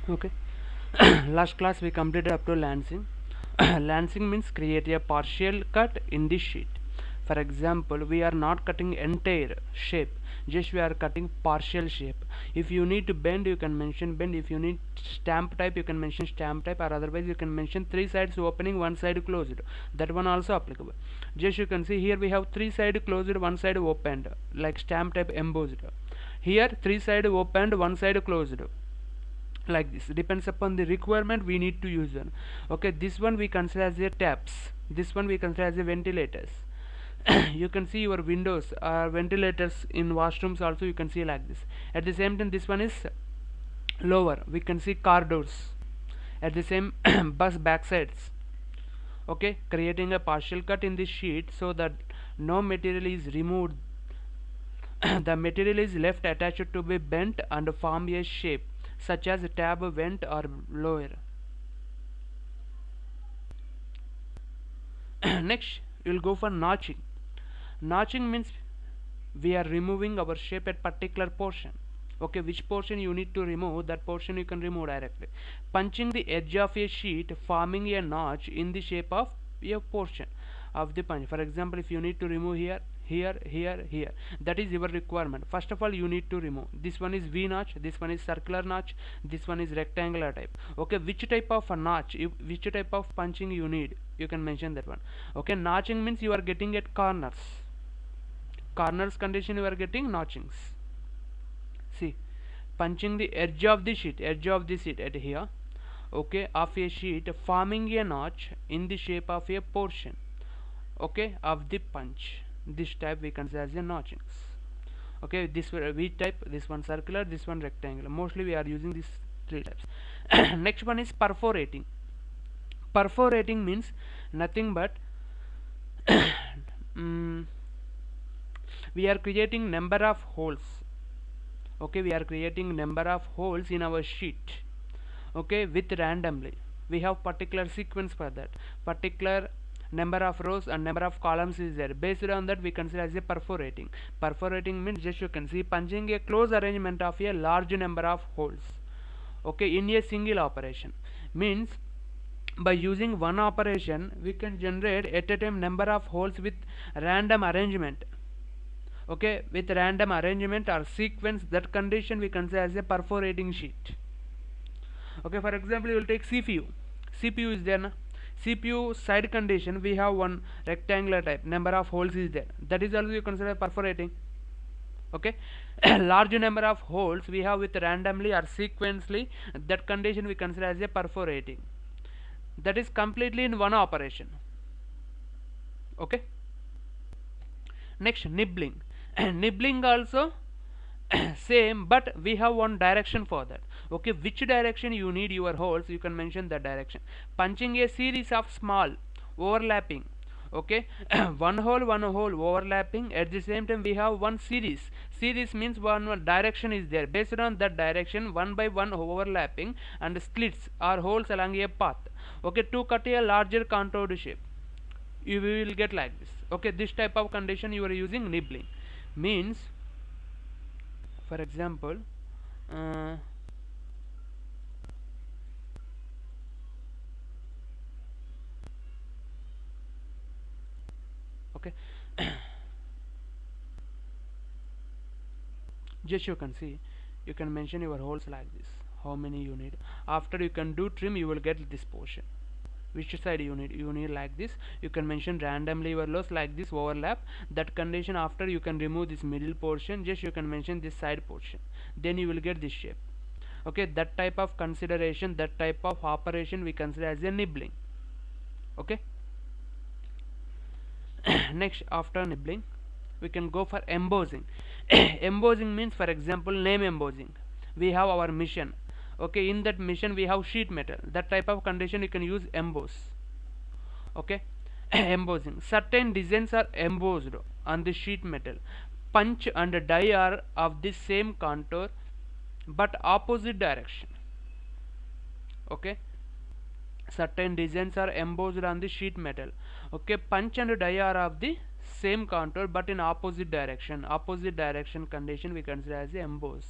Okay. Last class we completed up to lancing. Lancing means create a partial cut in the sheet. For example, we are not cutting entire shape, just we are cutting partial shape. If you need to bend, you can mention bend. If you need stamp type, you can mention stamp type, or otherwise you can mention three sides opening, one side closed. That one also applicable. Just you can see here we have three side closed, one side opened, like stamp type embossed. Here three side opened, one side closed, like this. Depends upon the requirement, we need to use one. Okay, this one we consider as a taps, this one we consider as a ventilators. You can see your windows are ventilators in washrooms also, you can see like this. At the same time, this one is lower, we can see car doors. At the same bus backsides. Okay, creating a partial cut in this sheet so that no material is removed. The material is left attached to be bent and form a shape such as tab, vent or lower. Next we will go for notching. Notching means we are removing our shape at particular portion. Okay, which portion you need to remove, that portion you can remove directly. Punching the edge of a sheet, forming a notch in the shape of a portion of the punch. For example, if you need to remove here, here, that is your requirement. First of all, you need to remove this one is V notch, this one is circular notch, this one is rectangular type. Okay, which type of a notch, which type of punching you need, you can mention that one. Okay, notching means you are getting at corners condition, you are getting notchings. See, punching the edge of the sheet at here, okay, of a sheet, forming a notch in the shape of a portion, okay, of the punch. This type we consider as a notchings. Okay, this V type, this one circular, this one rectangular. Mostly we are using these three types. Next one is perforating. Perforating means nothing but mm, we are creating number of holes. Okay, we are creating number of holes in our sheet. Okay, with randomly we have particular sequence for that. Particular number of rows and number of columns is there. Based on that, we consider as a perforating. Perforating means just you can see punching a close arrangement of a large number of holes. Okay, in a single operation means by using one operation we can generate at a time number of holes with random arrangement. Okay, with random arrangement or sequence, that condition we consider as a perforating sheet. Okay, for example, you will take CPU is there na? CPU side condition, we have one rectangular type, number of holes is there, that is also you consider perforating. Okay, large number of holes we have with randomly or sequentially, that condition we consider as a perforating. That is completely in one operation. Okay, next nibbling. Nibbling also same, but we have one direction for that. Okay, which direction you need your holes, you can mention that direction. Punching a series of small overlapping. Okay, one hole overlapping. At the same time we have one series means one direction is there. Based on that direction, one by one overlapping and slits or holes along a path. Okay, to cut a larger contoured shape, you will get like this. Okay, this type of condition you are using nibbling. Means, for example, uh, okay, just you can see, you can mention your holes like this, how many you need. After you can do trim, you will get this portion. Which side you need like this, you can mention randomly your loss like this overlap. That condition, after you can remove this middle portion, just you can mention this side portion, then you will get this shape. Okay, that type of consideration, that type of operation we consider as a nibbling. Okay. Next, after nibbling we can go for embossing. Embossing means, for example, name embossing. We have our mission. Okay, in that mission we have sheet metal, that type of condition you can use emboss. Okay. Embossing, certain designs are embossed on the sheet metal. Punch and die are of the same contour but opposite direction. Okay, certain designs are embossed on the sheet metal. Okay, punch and die are of the same contour but in opposite direction. Opposite direction condition we consider as the emboss.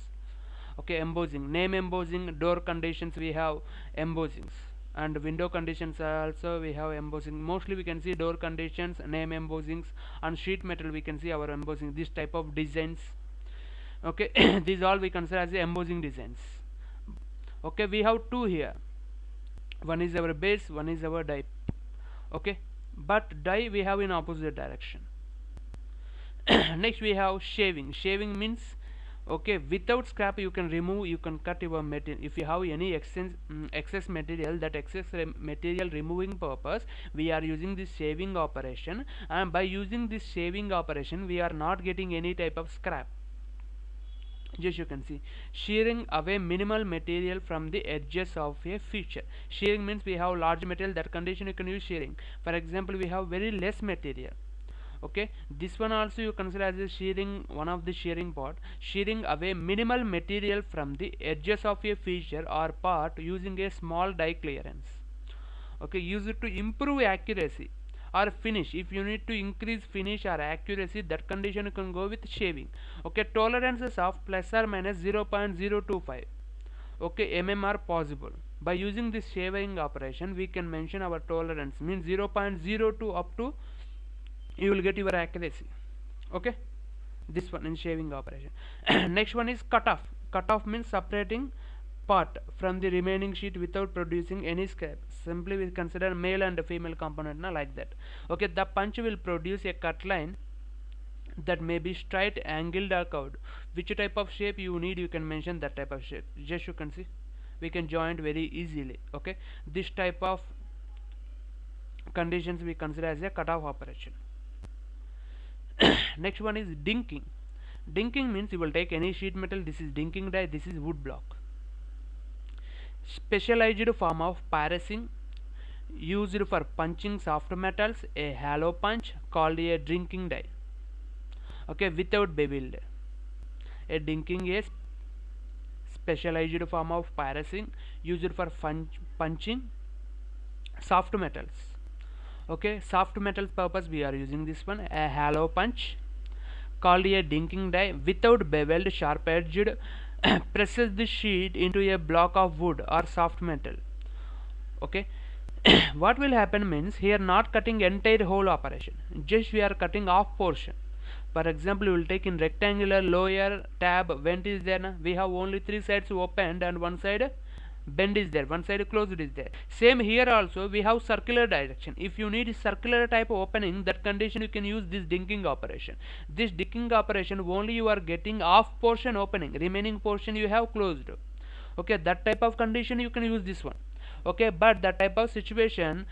Okay, embossing, name embossing, door conditions we have embossings, and window conditions also we have embossing. Mostly we can see door conditions, name embossings, and sheet metal we can see our embossing, this type of designs. Okay, these all we consider as the embossing designs. Okay, we have two here, one is our base, one is our die. Okay, but die we have in opposite direction. Next we have shaving. Shaving means, okay, without scrap you can remove, you can cut your material. If you have any excess material, that excess material removing purpose, we are using this shaving operation, and by using this shaving operation we are not getting any type of scrap. Just you can see, shearing away minimal material from the edges of a feature. Shearing means we have large material, that condition you can use shearing. For example, we have very less material. Okay, this one also you consider as a shearing, one of the shearing part. Shearing away minimal material from the edges of a feature or part using a small die clearance. Okay, use it to improve accuracy or finish. If you need to increase finish or accuracy, that condition you can go with shaving. Okay, tolerances of plus or minus 0.025 okay mm are possible. By using this shaving operation we can mention our tolerance, means 0.02 up to you will get your accuracy. Okay, this one in shaving operation. Next one is cutoff. Cutoff means separating part from the remaining sheet without producing any scrap. Simply we consider male and female component like that. Okay, the punch will produce a cut line that may be straight, angled or curved. Which type of shape you need, you can mention that type of shape. Just you can see, we can join very easily. Okay, this type of conditions we consider as a cutoff operation. Next one is dinking. Dinking means you will take any sheet metal, this is dinking die, this is wood block. Specialized form of piercing used for punching soft metals, a hollow punch called a dinking die. Okay, without beveled. A dinking is specialized form of piercing used for punching soft metals. Okay, soft metals purpose we are using this one, a hollow punch called a dinking die without beveled, sharp edged presses the sheet into a block of wood or soft metal. Okay, what will happen means, here not cutting entire whole operation, just we are cutting off portion. For example, we will take in rectangular lower tab vent is there na? We have only three sides opened and one side bend is there, one side closed is there. Same here also we have circular direction. If you need circular type opening, that condition you can use this dinking operation. This dinking operation only you are getting off portion opening, remaining portion you have closed. Okay, that type of condition you can use this one. Okay, but that type of situation,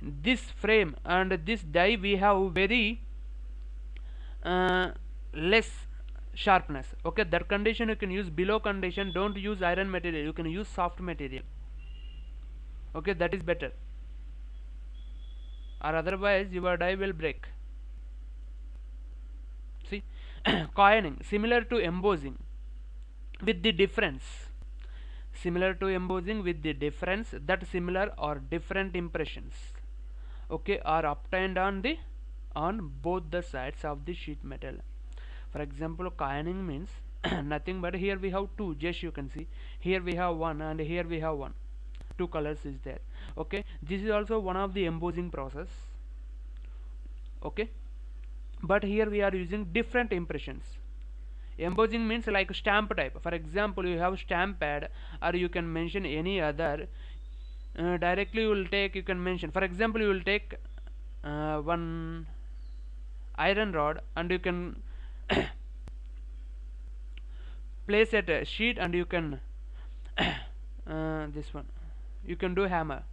this frame and this die we have very less sharpness. Okay, that condition you can use below condition, don't use iron material, you can use soft material. Okay, that is better, or otherwise your die will break. See, coining similar to embossing with the difference, similar to embossing with the difference that similar or different impressions, okay, are obtained on both the sides of the sheet metal. For example, coining means nothing but here we have two, just you can see, here we have one and here we have one, two colors is there. Okay, this is also one of the embossing process. Okay, but here we are using different impressions. Embossing means like stamp type. For example, you have stamp pad or you can mention any other, directly you will take, you can mention, for example you will take one iron rod and you can place at a sheet and you can this one you can do hammer.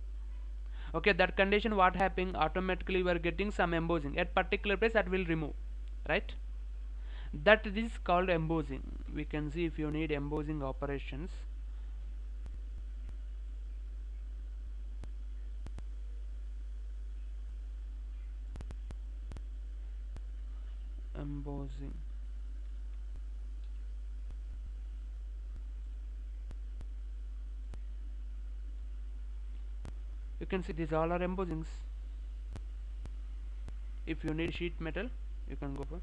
Okay, that condition what happening, automatically we are getting some embossing at particular place, that will remove, right? That is called embossing. We can see if you need embossing operations. Embossing, you can see these all are embossings. If you need sheet metal, you can go for,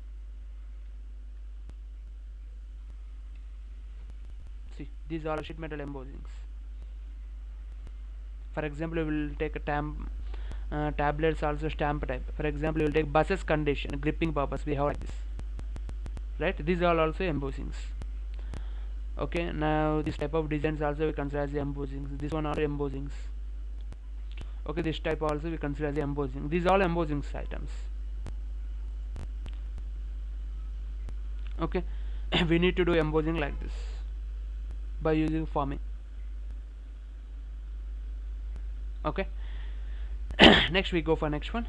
See, these are sheet metal embossings. For example, we will take a tablets also stamp type. For example, we will take buses condition, gripping purpose, we have like this, right? These are also embossings. Okay, now this type of designs also we consider as the embossings. This one are embossings. Okay, this type also we consider as the embossing. These are all embossing items. Okay, we need to do embossing like this by using forming. Okay. Next we go for next one.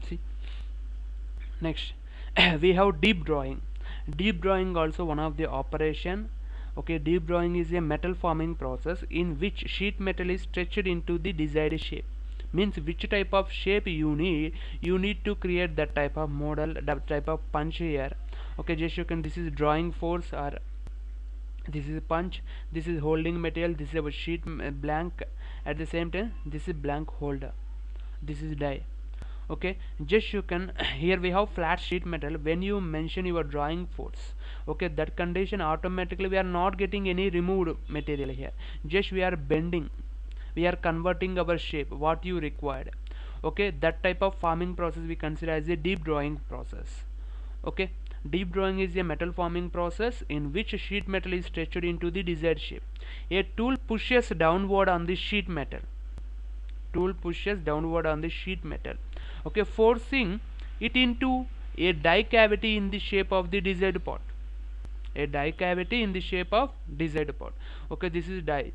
See, next we have deep drawing. Deep drawing also one of the operation. Okay, deep drawing is a metal forming process in which sheet metal is stretched into the desired shape. Means which type of shape you need to create that type of model, that type of punch here. Okay, just you can, this is drawing force, or this is punch, this is holding material, this is a sheet blank, at the same time this is blank holder, this is die. Okay, just you can here we have flat sheet metal. When you mention your drawing force, okay, that condition automatically we are not getting any removed material here, just we are bending, we are converting our shape what you required. Okay, that type of forming process we consider as a deep drawing process. Okay, deep drawing is a metal forming process in which sheet metal is stretched into the desired shape. A tool pushes downward on the sheet metal, sheet metal, okay, forcing it into a die cavity in the shape of the desired part, okay, this is die.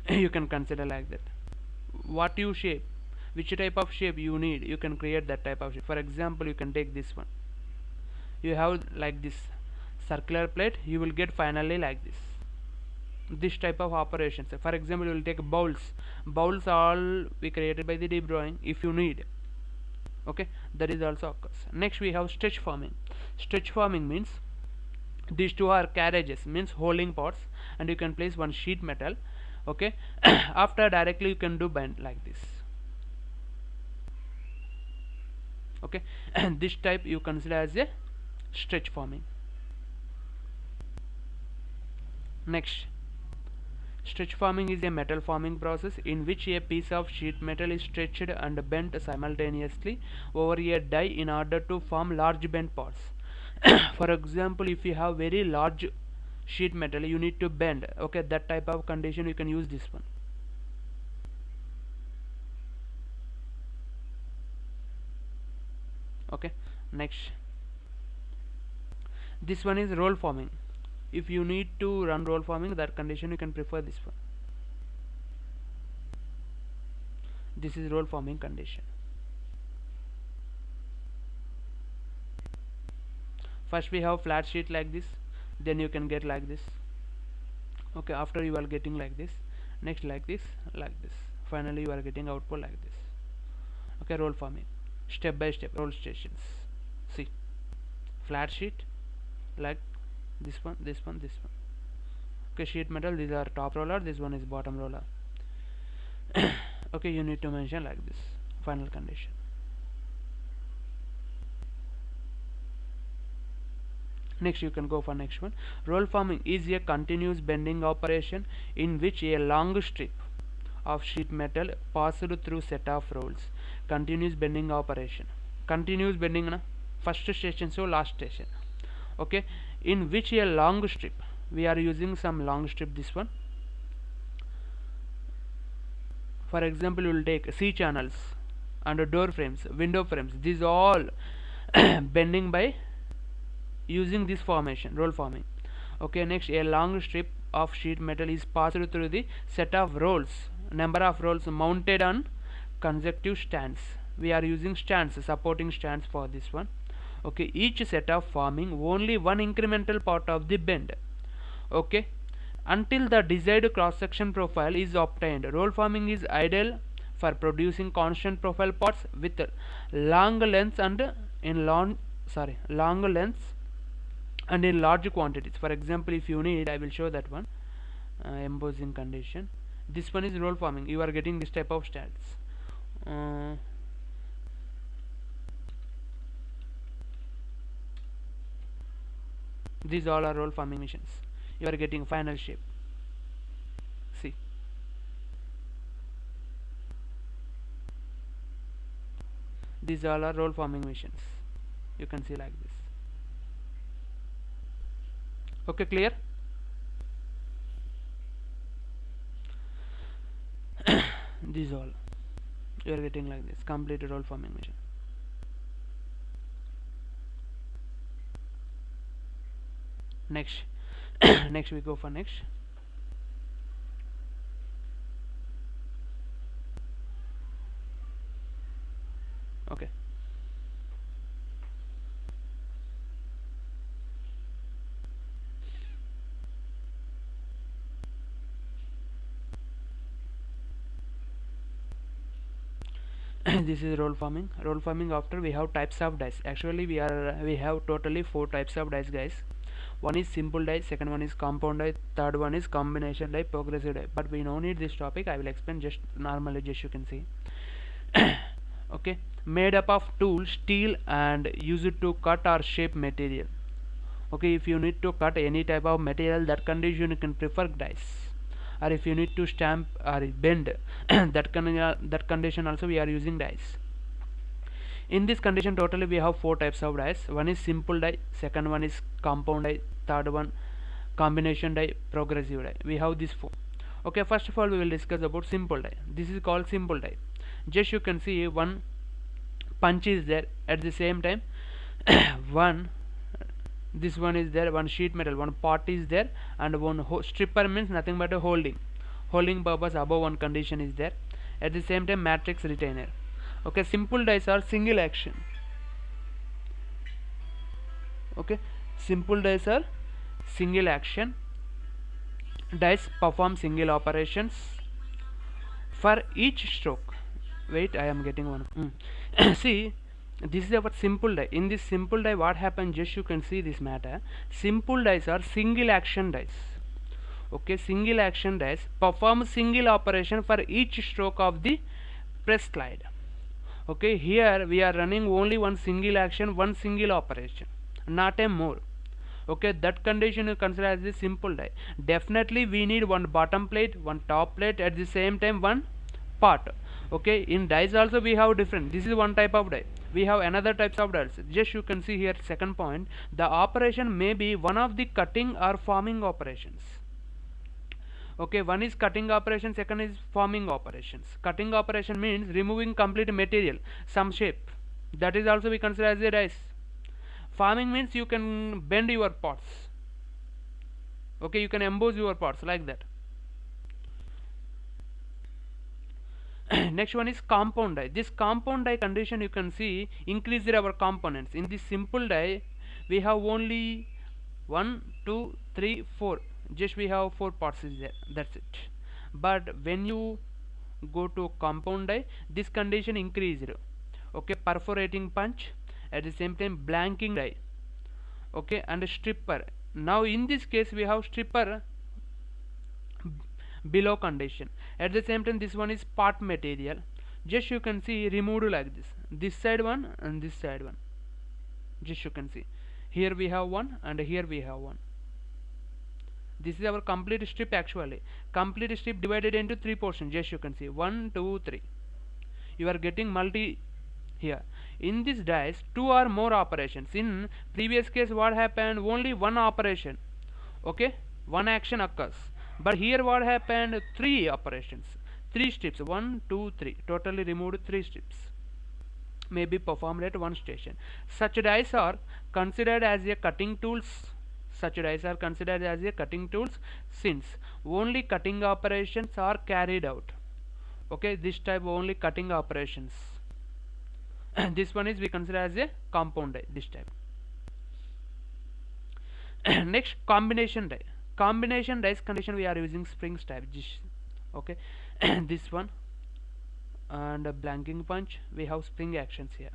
You can consider like that. What you shape, which type of shape you need, you can create that type of shape. For example, you can take this one, you have like this circular plate, you will get finally like this type of operations. For example, you will take bowls all we created by the deep drawing if you need. Okay, that is also occurs. Next we have stretch forming. Stretch forming means these two are carriages, means holding parts, and you can place one sheet metal. Okay, after directly you can do bend like this. Okay, and this type you consider as a stretch forming. Next, stretch forming is a metal forming process in which a piece of sheet metal is stretched and bent simultaneously over a die in order to form large bent parts. For example, if you have very large sheet metal, you need to bend. Okay, that type of condition you can use this one. Okay, next, this one is roll forming. If you need to run roll forming, that condition you can prefer this one. This is roll forming condition. First we have flat sheet like this, then you can get like this. Okay, after you are getting like this, next like this, finally you are getting output like this. Okay, roll forming, step by step roll stations. See, flat sheet like this one. Okay, sheet metal, these are top roller, this one is bottom roller. Okay, you need to mention like this, final condition. Next you can go for next one. Roll forming is a continuous bending operation in which a long strip of sheet metal passed through set of rolls. Continuous bending operation, continuous bending na first station so last station. Okay, in which a long strip, we are using some long strip, this one. For example, you will take C channels and door frames, window frames, these all bending by using this formation, roll forming. Okay, next, a long strip of sheet metal is passed through the set of rolls, number of rolls mounted on consecutive stands. We are using stands, supporting stands for this one. Okay, each set of forming only one incremental part of the bend. Okay, until the desired cross section profile is obtained. Roll forming is ideal for producing constant profile parts with long lengths and in long lengths and in large quantities. For example, if you need, I will show that one, embossing condition. This one is roll forming. You are getting this type of stats. These all are roll forming missions. You are getting final shape. See, these all are roll forming missions. You can see like this. Okay, clear? These all you are getting like this, complete roll forming mission. Next, next we go for next. Okay. This is roll forming. Roll forming, after we have types of dice. Actually we have totally 4 types of dice, guys. One is simple die, second one is compound die, third one is combination die, progressive die. But we no need this topic. I will explain just normally, just you can see. Okay, made up of tool, steel, and use it to cut or shape material. Okay, if you need to cut any type of material, that condition you can prefer dice. Or if you need to stamp or bend, that condition also we are using dice. In this condition totally we have 4 types of dice. One is simple die, second one is compound die, third one combination die, progressive die. We have these 4. Okay, first of all we will discuss about simple die. This is called simple die. Just you can see one punch is there, at the same time this one is there, one sheet metal, one pot is there, and one stripper means nothing but a holding purpose above one condition is there. At the same time matrix retainer. Okay, simple dice are single action. Okay, simple dice are single action. Dice perform single operations for each stroke. Wait, I am getting one. See, this is our simple die. In this simple die, what happens? Just you can see this matter. Simple dice are single action dice. Okay, single action dice perform single operation for each stroke of the press slide. Okay, here we are running only one single action, one single operation, not a more. Okay, that condition you consider as a simple die. Definitely we need one bottom plate, one top plate, at the same time one part. Okay, in dice also we have different. This is one type of die. We have another types of dice. Just you can see here, second point, the operation may be one of the cutting or forming operations. Okay, one is cutting operation, second is forming operations. Cutting operation means removing complete material, some shape. That is also we consider as a dice. Forming means you can bend your parts. Okay, you can emboss your parts like that. Next one is compound die. This compound die condition you can see increases our components. In this simple die we have only 1, 2, 3, 4. Just we have 4 parts is there, that's it. But when you go to compound die, this condition increased. Okay, perforating punch, at the same time blanking die. Okay, and stripper. Now in this case we have stripper below condition. At the same time this one is part material. Just you can see removed like this side one and this side one. Just you can see here we have one and here we have one. This is our complete strip. Actually complete strip divided into 3 portions. Just you can see 1, 2, 3. You are getting multi here. In this dice 2 or more operations. In previous case what happened? Only one operation. Okay, one action occurs. But here what happened? 3 operations, 3 strips, 1, 2, 3. Totally removed 3 strips. May be performed at one station. Such dice are considered as a cutting tools. Such dice are considered as a cutting tools since only cutting operations are carried out. Okay, this type only cutting operations. This one is we consider as a compound die, this type. Next, combination die. Combination dice condition we are using springs type. Okay, this one and a blanking punch, we have spring actions here.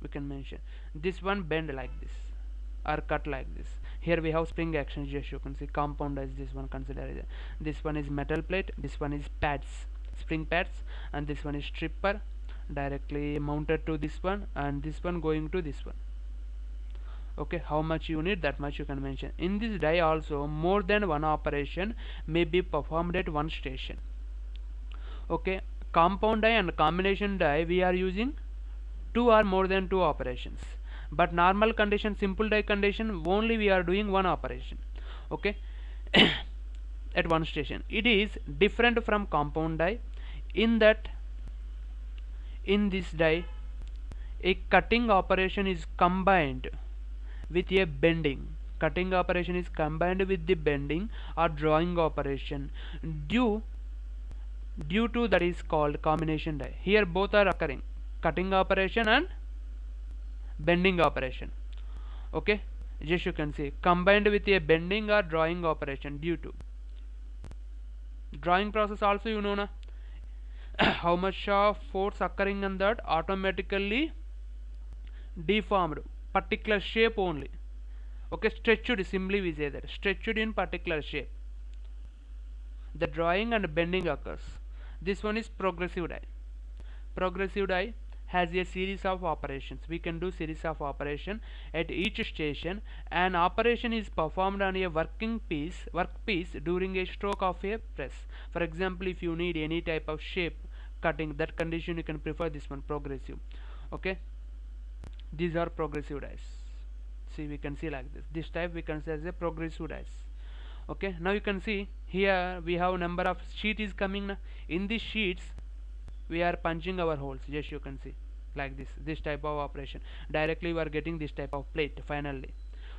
We can mention this one bend like this or cut like this. Here we have spring actions, just you can see compound as this one consider it. This one is metal plate, this one is pads, spring pads, and this one is stripper directly mounted to this one, and this one going to this one. Okay, how much you need, that much you can mention. In this die also more than one operation may be performed at one station. Okay, compound die and combination die we are using two or more than two operations, but normal condition, simple die condition, only we are doing one operation. Okay, at one station. It is different from compound die in that in this die a cutting operation is combined with a bending. Cutting operation is combined with the bending or drawing operation due to that is called combination die. Here both are occurring, cutting operation and bending operation. Okay, just you can see combined with a bending or drawing operation due to drawing process also, you know na how much of force occurring on that, automatically deformed particular shape only. Okay, stretched, simply we say that stretched in particular shape. The drawing and bending occurs. This one is progressive die. Progressive die has a series of operations. We can do series of operation at each station. An operation is performed on a workpiece during a stroke of a press. For example, if you need any type of shape cutting, that condition you can prefer this one, progressive. Okay, these are progressive dies. See, we can see like this. This type we can say as a progressive dies. Okay, now you can see here we have number of sheet is coming now. In these sheets we are punching our holes, just you can see like this type of operation. Directly you are getting this type of plate finally.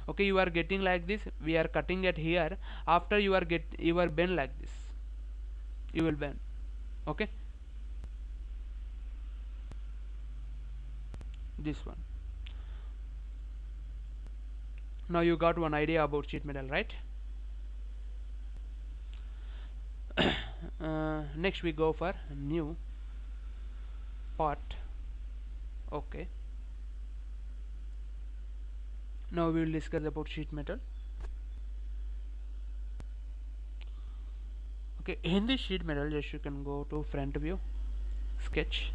Okay, you are getting like this, we are cutting it here. After you are bend like this, you will bend. Okay, this one. Now you got one idea about sheet metal, right? Next we go for new part. Okay, now we will discuss about sheet metal. Okay, in this sheet metal, just you can go to front view, sketch.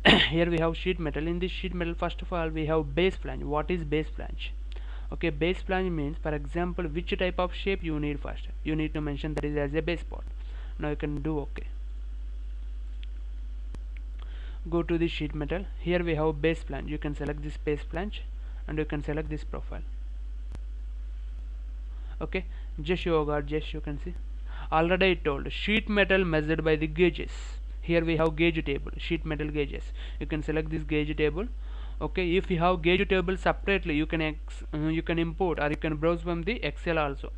Here we have sheet metal. In this sheet metal, first of all we have base flange. What is base flange? Okay, base flange means, for example, which type of shape you need first. You need to mention that is as a base part. Now you can do okay. Go to the sheet metal. Here we have base flange. You can select this base flange and you can select this profile. Okay, just you can see. Already I told sheet metal measured by the gauges. Here we have gauge table, sheet metal gauges. You can select this gauge table. Okay, if you have gauge table separately, you can import or you can browse from the Excel also.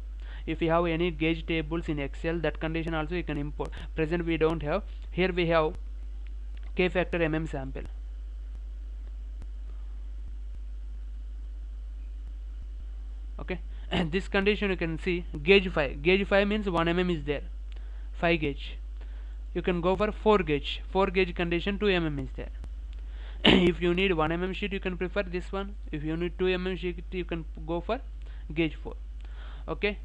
If you have any gauge tables in Excel, that condition also you can import. Present we don't have. Here we have K factor mm sample. Okay, and this condition you can see gauge 5. Gauge 5 means 1 mm is there. 5 gauge. You can go for 4 gauge. 4 gauge condition 2 mm is there. If you need 1 mm sheet, you can prefer this one. If you need 2 mm sheet, you can go for gauge 4. Okay,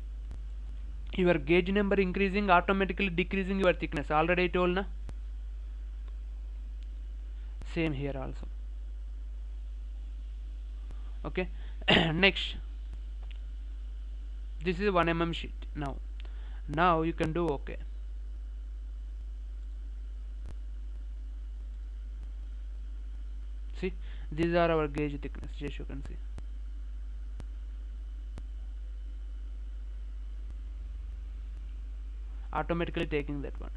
your gauge number increasing, automatically decreasing your thickness. Already I told na. Same here also. Okay, next, this is 1 mm sheet. Now you can do okay. See, these are our gauge thickness, just you can see. Automatically taking that one.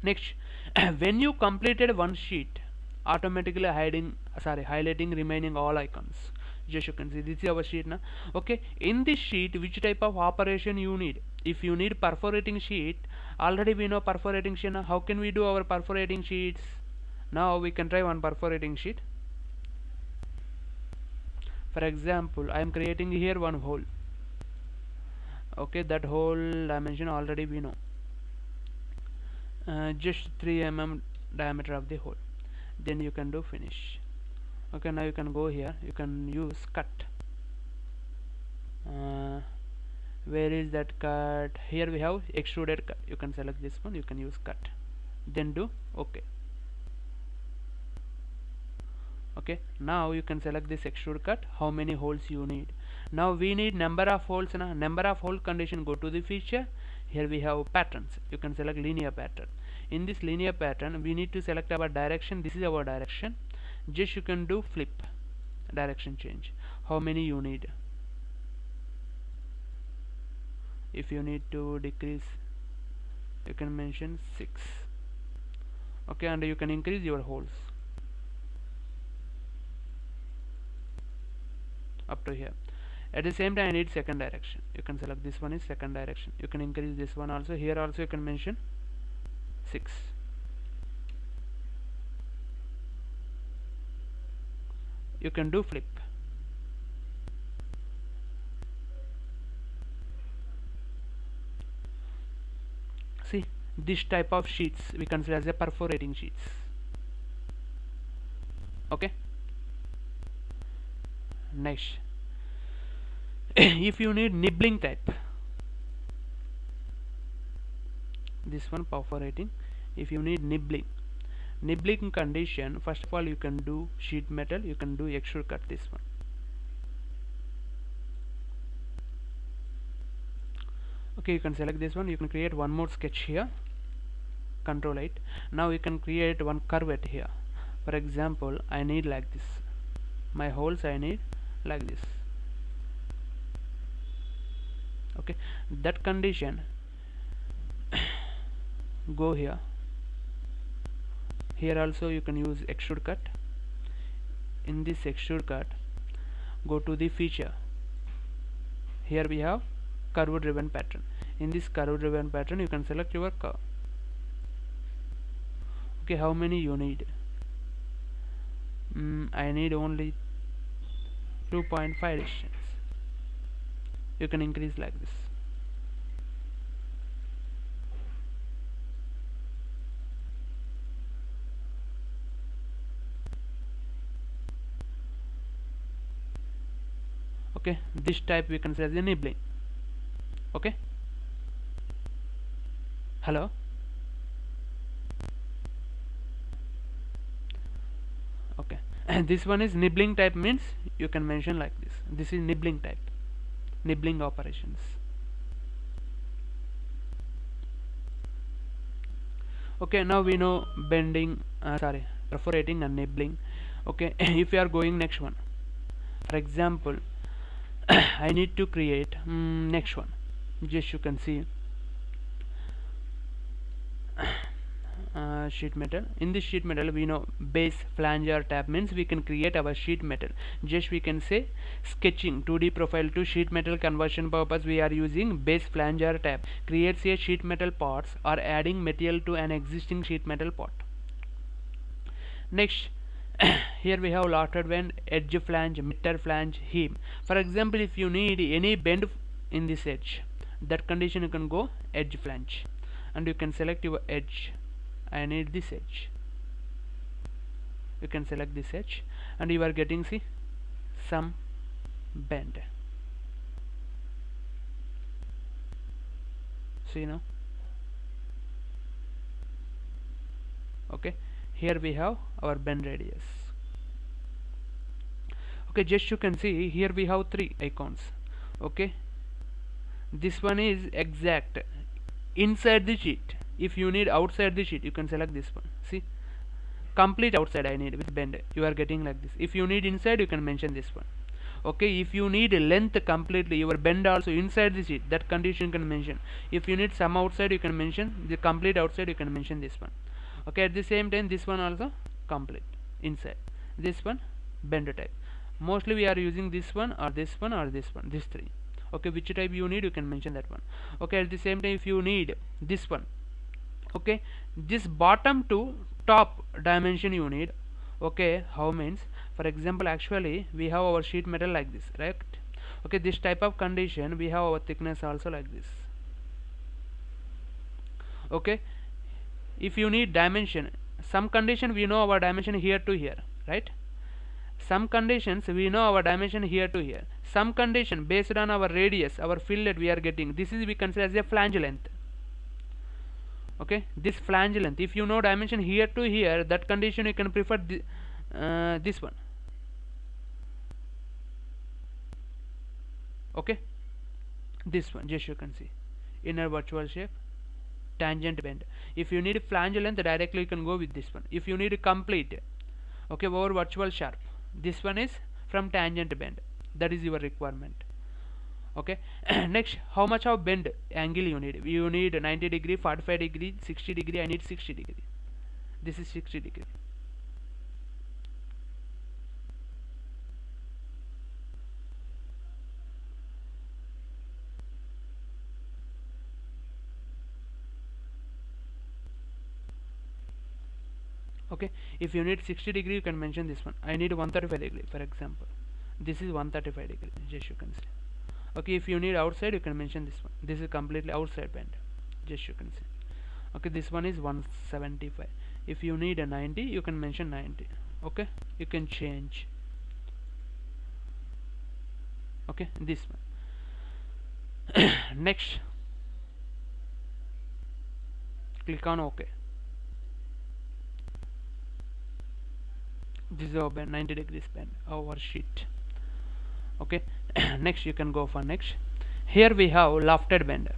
Next, when you completed one sheet, automatically highlighting remaining all icons. Just you can see this is our sheet now. Okay, in this sheet, which type of operation you need? If you need perforating sheet, already we know perforating sheet. Now how can we do our perforating sheets? Now we can try one perforating sheet. For example, I am creating here one hole. Okay, that hole dimension already we know. Just 3 mm diameter of the hole. Then you can do finish. Okay, now you can go here, you can use cut. Where is that cut? Here we have extruded cut. You can select this one, you can use cut, then do OK. Okay, now you can select this extrude cut, how many holes you need. Now we need number of holes. Now number of hole condition, go to the feature. Here we have patterns, you can select linear pattern. In this linear pattern we need to select our direction. This is our direction. Just you can do flip, direction change, how many you need. If you need to decrease, you can mention 6. Okay, and you can increase your holes up to here. At the same time I need second direction, you can select this one is second direction, you can increase this one also. Here also you can mention 6. You can do flip. See, this type of sheets we consider as a perforating sheets. Okay, next if you need nibbling type, this one perforating. If you need nibbling condition, first of all you can do sheet metal, you can do extrude cut, this one. Okay, you can select this one, you can create one more sketch here, control 8. Now you can create one curve here. For example, I need like this, my holes I need like this. Okay, that condition, go here. Here also you can use extrude cut. In this extrude cut, go to the feature. Here we have curve driven pattern. In this curve driven pattern you can select your curve. Okay, how many you need? I need only 2.5 distance. You can increase like this. Okay, this type we consider as a nibbling. Okay, hello. Okay, and this one is nibbling type, means you can mention like this. This is nibbling type, nibbling operations. Okay, now we know bending, perforating and nibbling. Okay, if you are going next one, for example I need to create next one. Just you can see sheet metal. In this sheet metal we know base flanger tab, means we can create our sheet metal. Just we can say sketching 2D profile to sheet metal conversion purpose, we are using base flanger tab. Creates a sheet metal parts or adding material to an existing sheet metal part. Next here we have lotted bend, edge flange, miter flange, hem. For example, if you need any bend in this edge, that condition you can go edge flange, and you can select your edge. I need this edge, you can select this edge, and you are getting, see, some bend. See now. Okay, here we have our bend radius. Okay, just you can see here we have 3 icons. Okay, this one is exact inside the sheet. If you need outside the sheet, you can select this one. See, complete outside I need with bend, you are getting like this. If you need inside, you can mention this one. Okay, if you need length completely, your bend also inside the sheet, that condition you can mention. If you need some outside, you can mention the complete outside, you can mention this one. Okay, at the same time this one also complete inside, this one bend type. Mostly we are using this one or this one or this one, these 3. Okay, which type you need, you can mention that one. Okay, at the same time if you need this one, okay, this bottom to top dimension you need. Okay, how means, for example, actually we have our sheet metal like this, right? Okay, this type of condition we have our thickness also like this. Okay, if you need dimension, some condition we know our dimension here to here, right? Some conditions we know our dimension here to here. Some condition based on our radius, our fillet we are getting. This is we consider as a flange length. Okay, this flange length. If you know dimension here to here, that condition you can prefer this one. Okay, this one. Just you can see inner virtual shape, tangent bend. If you need flange length, directly you can go with this one. If you need complete, okay, over virtual sharp, this one is from tangent bend. That is your requirement. Okay. Next, how much of bend angle you need? You need 90 degree, 45 degree, 60 degree. I need 60 degree. This is 60 degree. Okay, if you need 60 degree, you can mention this one. I need 135 degree, for example. This is 135 degree, just you can see. Okay, if you need outside, you can mention this one. This is completely outside bend, just you can see. Okay, this one is 175. If you need a 90, you can mention 90. Okay, you can change. Okay, this one. Next, click on OK. This is our bend, 90 degrees bend, our sheet. Okay. Next, you can go for next. Here we have lofted bend,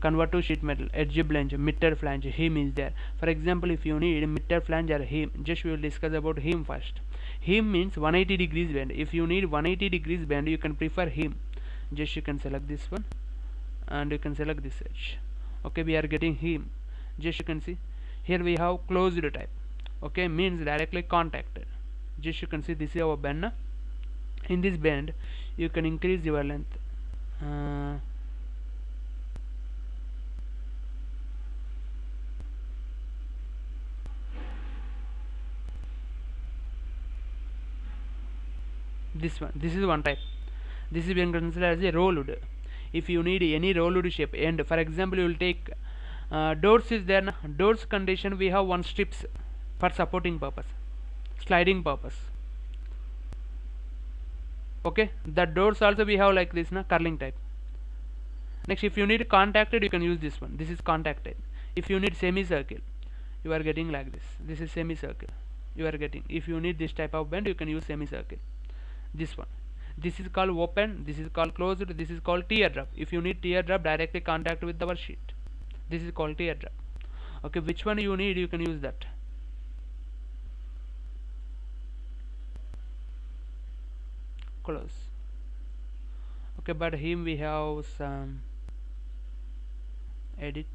convert to sheet metal, edge flange, mid flange, hem is there. For example, if you need mid flange or hem, just we will discuss about hem first. Hem means 180 degrees bend. If you need 180 degrees bend, you can prefer hem. Just you can select this one and you can select this edge. Okay, we are getting hem. Just you can see here we have closed type. Okay, means directly contacted. Just you can see this is our bend. In this bend you can increase your length. This one, this is one type. This is being considered as a rolled. If you need any rolled shape, and for example you will take doors is there. Doors condition we have one strips for supporting purpose, sliding purpose. Okay, the doors also we have like this curling type. Next, if you need contacted, you can use this one. This is contacted. If you need semicircle, you are getting like this. This is semicircle you are getting. If you need this type of bend, you can use semicircle. This one, this is called open, this is called closed, this is called teardrop. If you need teardrop, directly contact with our sheet. This is called teardrop. Okay, which one you need, you can use that. Close. Okay, but here we have some edit.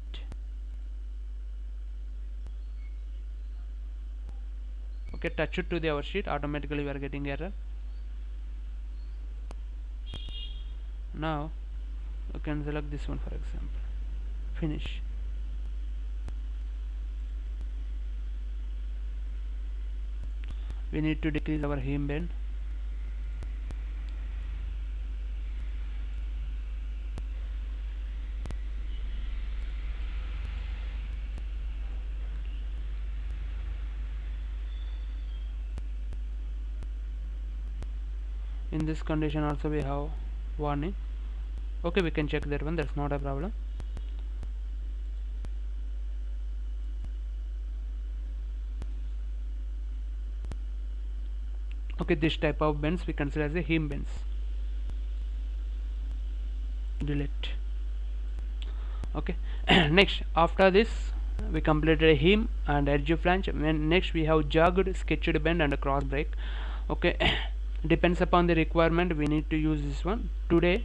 Okay, touch it to the our sheet, automatically we are getting error. Now you can select this one, for example, finish. We need to decrease our hem bend. In this condition also we have warning. Okay, we can check that one, that's not a problem. Okay, this type of bends we consider as a hem bends. Delete. Okay. Next, after this we completed a hem and edge flange. When next we have jogged, sketched bend and a cross break. Okay. Depends upon the requirement, we need to use this one. Today